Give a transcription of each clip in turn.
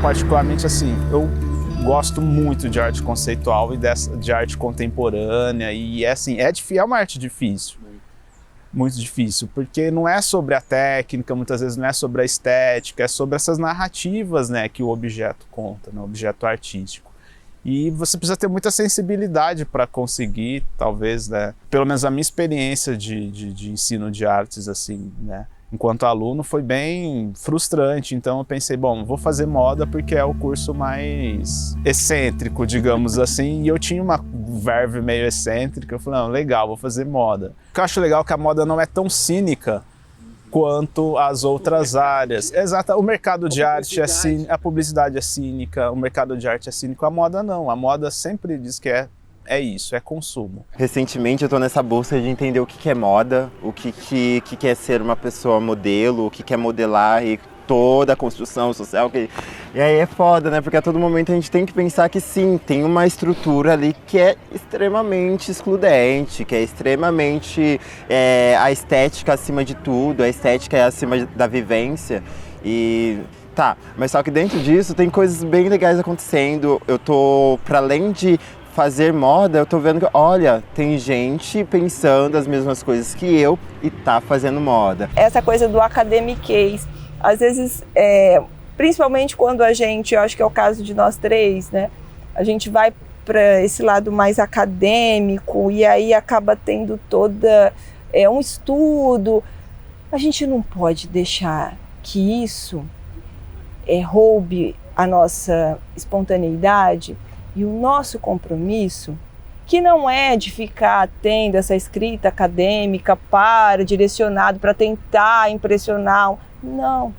particularmente, assim, eu gosto muito de arte conceitual e de arte contemporânea, e assim, é uma arte difícil, muito difícil, porque não é sobre a técnica, muitas vezes não é sobre a estética, é sobre essas narrativas, né, que o objeto conta, né, o objeto artístico. E você precisa ter muita sensibilidade para conseguir, talvez, né, pelo menos a minha experiência de ensino de artes, assim, né, enquanto aluno foi bem frustrante. Então eu pensei, bom, vou fazer moda porque é o curso mais excêntrico, digamos assim, e eu tinha uma verve meio excêntrica. Eu falei, não, legal, vou fazer moda. O que eu acho legal é que a moda não é tão cínica quanto as outras áreas. Exato, o mercado de arte é cínico, a publicidade é cínica, o mercado de arte é cínico, a moda não. A moda sempre diz que é isso, é consumo. Recentemente eu tô nessa busca de entender o que é moda, o que é ser uma pessoa modelo, o que é modelar e toda a construção social. E aí é foda, né? Porque a todo momento a gente tem que pensar que sim, tem uma estrutura ali que é extremamente excludente, que é extremamente a estética acima de tudo, a estética é acima da vivência. E tá, mas só que dentro disso tem coisas bem legais acontecendo. Eu tô, para além de fazer moda, eu tô vendo que, olha, tem gente pensando as mesmas coisas que eu e tá fazendo moda. Essa coisa do academiquez, às vezes, principalmente quando a gente, eu acho que é o caso de nós três, né? A gente vai para esse lado mais acadêmico e aí acaba tendo toda um estudo. A gente não pode deixar que isso roube a nossa espontaneidade. E o nosso compromisso, que não é de ficar tendo essa escrita acadêmica direcionado para tentar impressionar, não.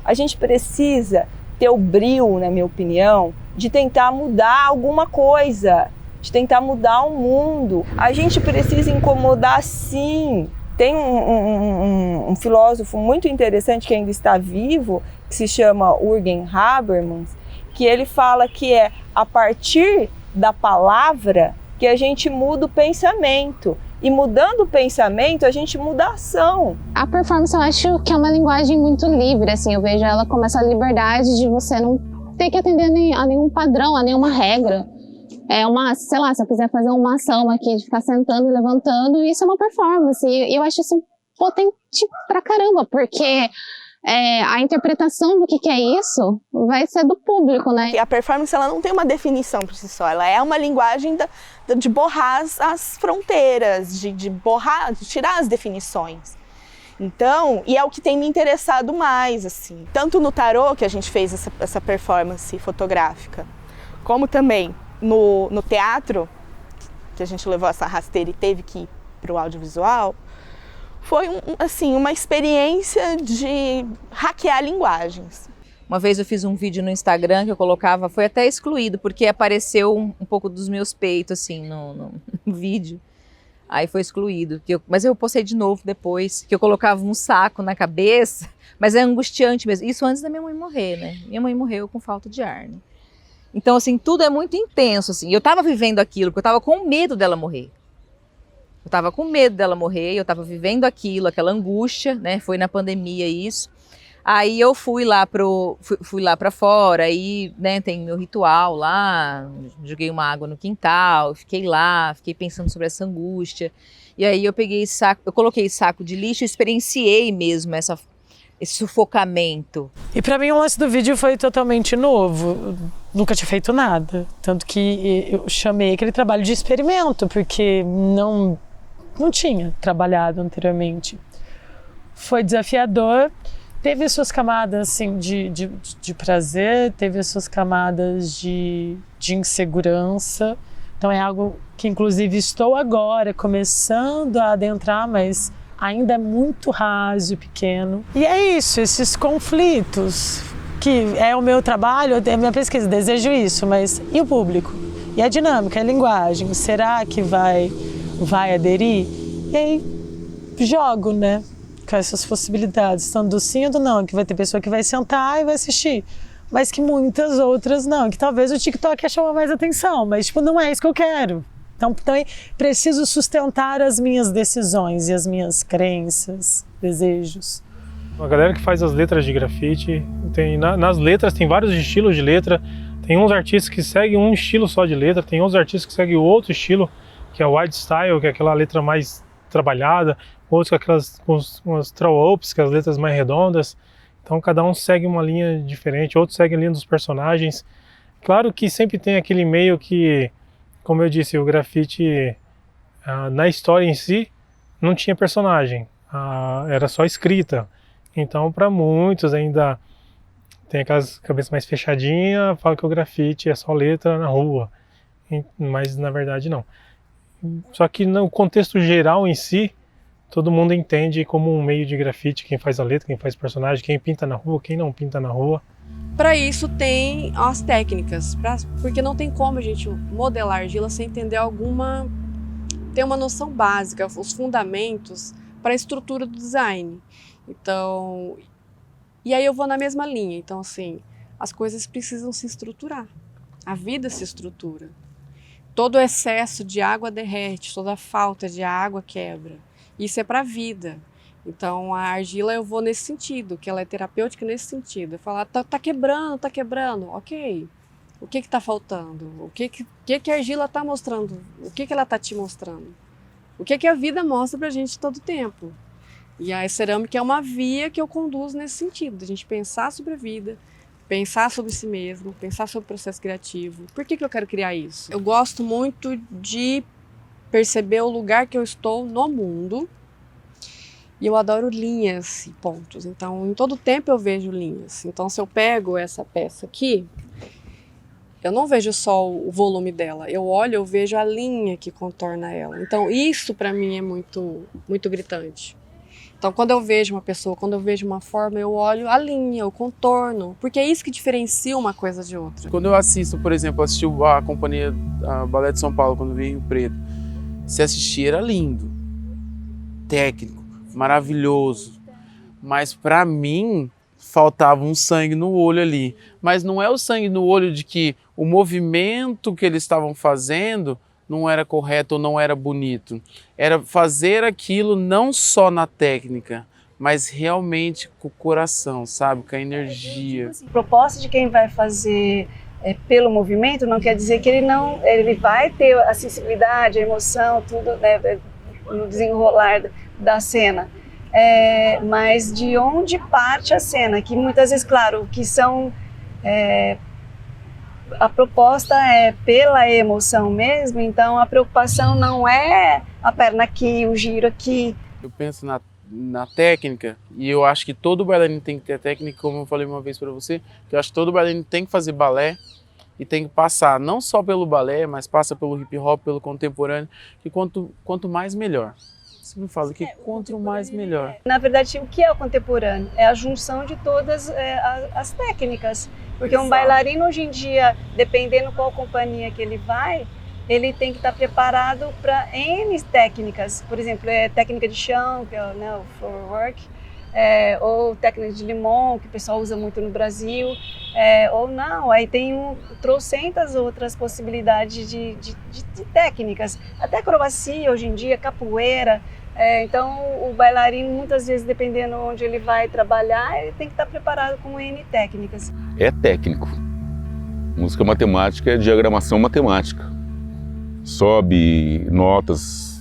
A gente precisa ter o brio, na minha opinião, de tentar mudar alguma coisa, de tentar mudar o mundo. A gente precisa incomodar, sim. Tem um filósofo muito interessante que ainda está vivo, que se chama Jürgen Habermas, que ele fala que é a partir da palavra que a gente muda o pensamento. E mudando o pensamento, a gente muda a ação. A performance eu acho que é uma linguagem muito livre, assim, eu vejo ela como essa liberdade de você não ter que atender a nenhum padrão, a nenhuma regra. Sei lá, se eu quiser fazer uma ação aqui de ficar sentando e levantando, isso é uma performance. E eu acho isso potente pra caramba, porque a interpretação do que é isso vai ser do público, né? E a performance, ela não tem uma definição por si só, ela é uma linguagem de borrar as fronteiras, de tirar as definições. Então, e é o que tem me interessado mais, assim. Tanto no tarô, que a gente fez essa performance fotográfica, como também no teatro, que a gente levou essa rasteira e teve que ir para o audiovisual, foi uma experiência de hackear linguagens. Uma vez eu fiz um vídeo no Instagram que eu colocava, foi até excluído, porque apareceu um pouco dos meus peitos, assim, no vídeo. Aí foi excluído. Mas eu postei de novo depois, que eu colocava um saco na cabeça, mas é angustiante mesmo. Isso antes da minha mãe morrer, né? Minha mãe morreu com falta de ar, né? Então, assim, tudo é muito intenso, assim. Eu tava vivendo aquilo, porque eu tava com medo dela morrer. Eu estava com medo dela morrer, eu estava vivendo aquilo, aquela angústia, né? Foi na pandemia isso. Aí eu fui lá para fora, aí, né, tem meu ritual lá, joguei uma água no quintal, fiquei lá, fiquei pensando sobre essa angústia. E aí eu coloquei saco de lixo, experienciei mesmo esse sufocamento. E para mim o lance do vídeo foi totalmente novo. Eu nunca tinha feito nada, tanto que eu chamei aquele trabalho de experimento, porque não tinha trabalhado anteriormente. Foi desafiador, teve suas camadas assim, de prazer, teve suas camadas de insegurança. Então é algo que inclusive estou agora começando a adentrar, mas ainda é muito raso e pequeno. E é isso, esses conflitos, que é o meu trabalho, é a minha pesquisa, desejo isso, mas e o público? E a dinâmica, a linguagem, será que vai aderir? E aí jogo, né, com essas possibilidades, tanto do sim ou do não, que vai ter pessoa que vai sentar e vai assistir, mas que muitas outras não, que talvez o TikTok ia chamar mais atenção, mas tipo, não é isso que eu quero. Então também preciso sustentar as minhas decisões e as minhas crenças, desejos. A galera que faz as letras de grafite, nas letras tem vários estilos de letra. Tem uns artistas que seguem um estilo só de letra, tem outros artistas que seguem outro estilo, que é o wide style, que é aquela letra mais trabalhada, outros com aquelas umas throw-ups, que é as letras mais redondas. Então cada um segue uma linha diferente, outros seguem a linha dos personagens. Claro que sempre tem aquele meio que, como eu disse, o grafite na história em si não tinha personagem, era só escrita. Então para muitos ainda tem aquelas cabeças mais fechadinhas, fala que o grafite é só letra na rua, mas na verdade não. Só que no contexto geral em si, todo mundo entende como um meio de grafite, quem faz a letra, quem faz personagem, quem pinta na rua, quem não pinta na rua. Para isso tem as técnicas, porque não tem como a gente modelar argila sem entender ter uma noção básica, os fundamentos para a estrutura do design. Então, e aí eu vou na mesma linha. Então, assim, as coisas precisam se estruturar. A vida se estrutura. Todo excesso de água derrete, toda falta de água quebra. Isso é para a vida. Então, a argila eu vou nesse sentido, que ela é terapêutica nesse sentido. Eu falo, tá quebrando. Ok. O que está faltando? O que a argila está mostrando? O que ela está te mostrando? O que a vida mostra para a gente todo tempo? E a cerâmica é uma via que eu conduzo nesse sentido, de a gente pensar sobre a vida, pensar sobre si mesmo, pensar sobre o processo criativo. Por que eu quero criar isso? Eu gosto muito de perceber o lugar que eu estou no mundo e eu adoro linhas e pontos. Então, em todo tempo eu vejo linhas. Então, se eu pego essa peça aqui, eu não vejo só o volume dela. Eu olho, eu vejo a linha que contorna ela. Então, isso para mim é muito, muito gritante. Então, quando eu vejo uma pessoa, quando eu vejo uma forma, eu olho a linha, o contorno, porque é isso que diferencia uma coisa de outra. Quando eu assisto, por exemplo, assisti a companhia a Balé de São Paulo, quando veio em Rio Preto, se assistir era lindo, técnico, maravilhoso, mas para mim faltava um sangue no olho ali. Mas não é o sangue no olho de que o movimento que eles estavam fazendo não era correto ou não era bonito. Era fazer aquilo não só na técnica, mas realmente com o coração, sabe? Com a energia. A proposta de quem vai fazer pelo movimento não quer dizer que ele vai ter a sensibilidade, a emoção, tudo, né, no desenrolar da cena. Mas de onde parte a cena, que muitas vezes, claro, que são... a proposta é pela emoção mesmo, então a preocupação não é a perna aqui, o giro aqui. Eu penso na técnica e eu acho que todo bailarino tem que ter técnica, como eu falei uma vez para você, que eu acho que todo bailarino tem que fazer balé e tem que passar não só pelo balé, mas passa pelo hip hop, pelo contemporâneo, que quanto mais melhor. Você me fala que quanto mais melhor. Na verdade, o que é o contemporâneo? É a junção de todas as técnicas. Porque um bailarino hoje em dia, dependendo qual companhia que ele vai, ele tem que estar preparado para N técnicas. Por exemplo, técnica de chão, que é o floor work, ou técnica de limão, que o pessoal usa muito no Brasil, ou não. Aí tem trocentas outras possibilidades de técnicas. Até acrobacia hoje em dia, capoeira. Então, o bailarino, muitas vezes, dependendo onde ele vai trabalhar, ele tem que estar preparado com N técnicas. É técnico. Música matemática é diagramação matemática. Sobe notas,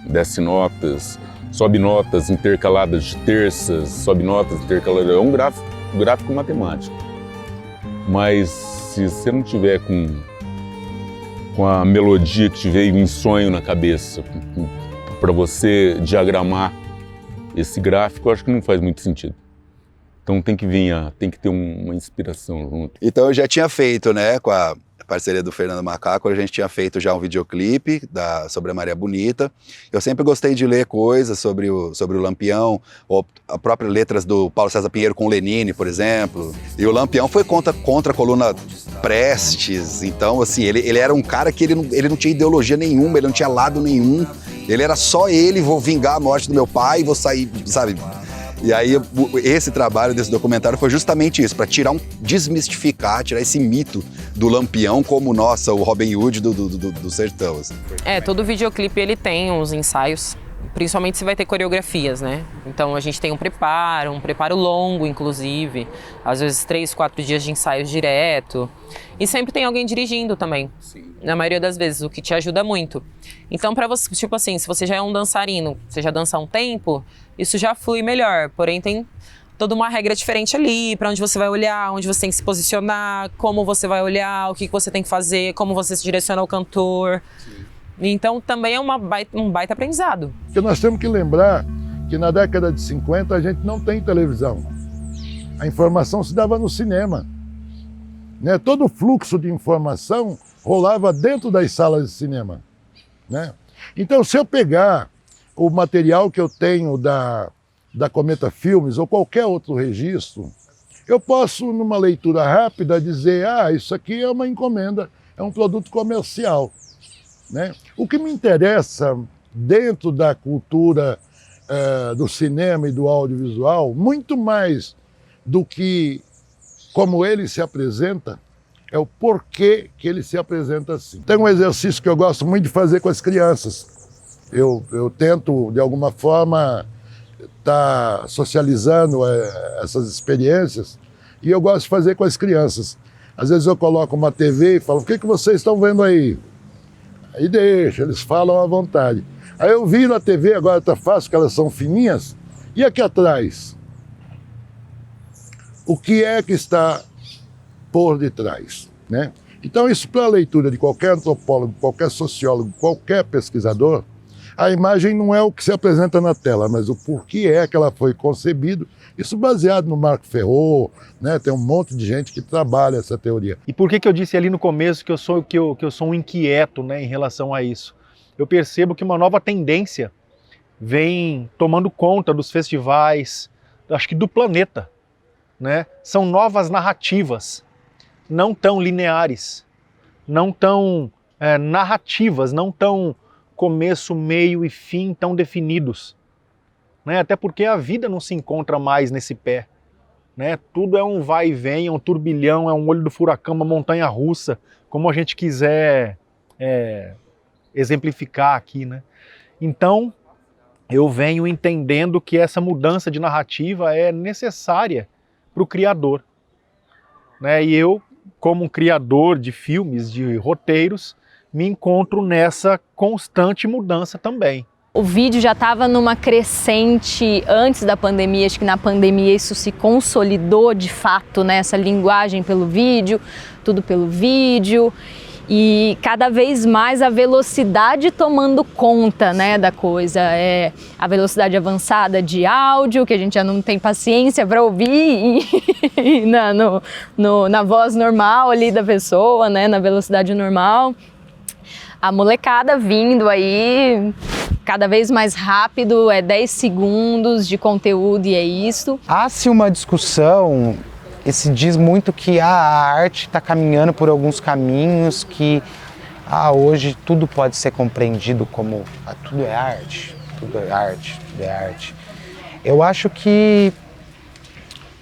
desce notas, sobe notas intercaladas de terças, sobe notas intercaladas... É um gráfico matemático. Mas se você não tiver com a melodia que te veio em sonho na cabeça, para você diagramar esse gráfico, eu acho que não faz muito sentido. Então tem que ter uma inspiração junto. Então eu já tinha feito, né, com a parceria do Fernando Macaco, a gente tinha feito já um videoclipe sobre a Maria Bonita. Eu sempre gostei de ler coisas sobre o Lampião, ou as próprias letras do Paulo César Pinheiro com Lenine, por exemplo. E o Lampião foi contra a coluna Prestes, então assim, ele era um cara que ele não tinha ideologia nenhuma, ele não tinha lado nenhum. Ele era só ele, vou vingar a morte do meu pai, vou sair, sabe? E aí esse trabalho desse documentário foi justamente isso, para desmistificar, tirar esse mito do Lampião como, nossa, o Robin Hood do sertão. Assim. Todo videoclipe ele tem uns ensaios principalmente se vai ter coreografias, né? Então a gente tem um preparo longo, inclusive, às vezes 3, 4 dias de ensaios direto. E sempre tem alguém dirigindo também, na maioria das vezes, o que te ajuda muito. Então para você, tipo assim, se você já é um dançarino, você já dança há um tempo, isso já flui melhor, porém tem toda uma regra diferente ali, para onde você vai olhar, onde você tem que se posicionar, como você vai olhar, o que você tem que fazer, como você se direciona ao cantor. Então também é um baita aprendizado. Porque nós temos que lembrar que na década de 50 a gente não tem televisão. A informação se dava no cinema. Né? Todo o fluxo de informação rolava dentro das salas de cinema. Né? Então, se eu pegar o material que eu tenho da Cometa Filmes ou qualquer outro registro, eu posso, numa leitura rápida, dizer: isso aqui é uma encomenda, é um produto comercial. Né? O que me interessa dentro da cultura do cinema e do audiovisual, muito mais do que como ele se apresenta, é o porquê que ele se apresenta assim. Tem um exercício que eu gosto muito de fazer com as crianças. Eu tento, de alguma forma, estar socializando essas experiências, e eu gosto de fazer com as crianças. Às vezes eu coloco uma TV e falo: o que vocês estão vendo aí? Aí deixa, eles falam à vontade. Aí eu viro a TV, agora está fácil, que elas são fininhas. E aqui atrás? O que é que está por detrás? Né? Então isso, para a leitura de qualquer antropólogo, qualquer sociólogo, qualquer pesquisador, a imagem não é o que se apresenta na tela, mas o porquê é que ela foi concebida. Isso baseado no Marco Ferro, né? Tem um monte de gente que trabalha essa teoria. E por que eu disse ali no começo que eu sou um inquieto, né, em relação a isso? Eu percebo que uma nova tendência vem tomando conta dos festivais, acho que do planeta. Né? São novas narrativas, não tão lineares, não tão narrativas, não tão começo, meio e fim tão definidos. Né? Até porque a vida não se encontra mais nesse pé. Né? Tudo é um vai e vem, é um turbilhão, é um olho do furacão, uma montanha russa, como a gente quiser exemplificar aqui. Né? Então, eu venho entendendo que essa mudança de narrativa é necessária para o criador. Né? E eu, como um criador de filmes, de roteiros, me encontro nessa constante mudança também. O vídeo já estava numa crescente antes da pandemia, acho que na pandemia isso se consolidou de fato, né? Essa linguagem pelo vídeo, tudo pelo vídeo, e cada vez mais a velocidade tomando conta, né, da coisa. A velocidade avançada de áudio, que a gente já não tem paciência para ouvir, e na voz normal ali da pessoa, né, na velocidade normal. A molecada vindo aí cada vez mais rápido, 10 segundos de conteúdo e é isso. Há-se uma discussão, se diz muito que a arte está caminhando por alguns caminhos que hoje tudo pode ser compreendido como tudo é arte, tudo é arte, tudo é arte. Eu acho que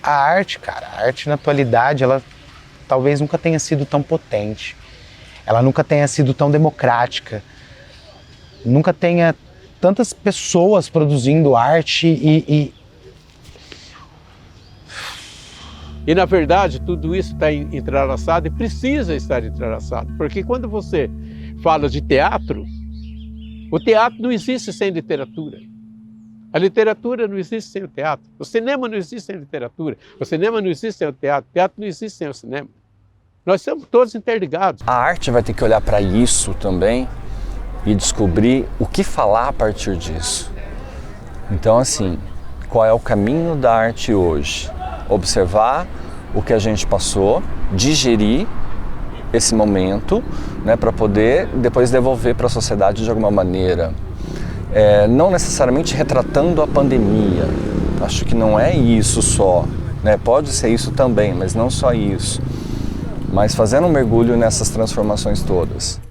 a arte na atualidade, ela talvez nunca tenha sido tão potente. Ela nunca tenha sido tão democrática, nunca tenha tantas pessoas produzindo arte E na verdade tudo isso está entrelaçado e precisa estar entrelaçado, porque quando você fala de teatro, o teatro não existe sem literatura. A literatura não existe sem o teatro, o cinema não existe sem a literatura, o cinema não existe sem o teatro não existe sem o cinema. Nós estamos todos interligados. A arte vai ter que olhar para isso também e descobrir o que falar a partir disso. Então, assim, qual é o caminho da arte hoje? Observar o que a gente passou, digerir esse momento, né, para poder depois devolver para a sociedade de alguma maneira. Não necessariamente retratando a pandemia. Acho que não é isso só. Né? Pode ser isso também, mas não só isso. Mas fazendo um mergulho nessas transformações todas.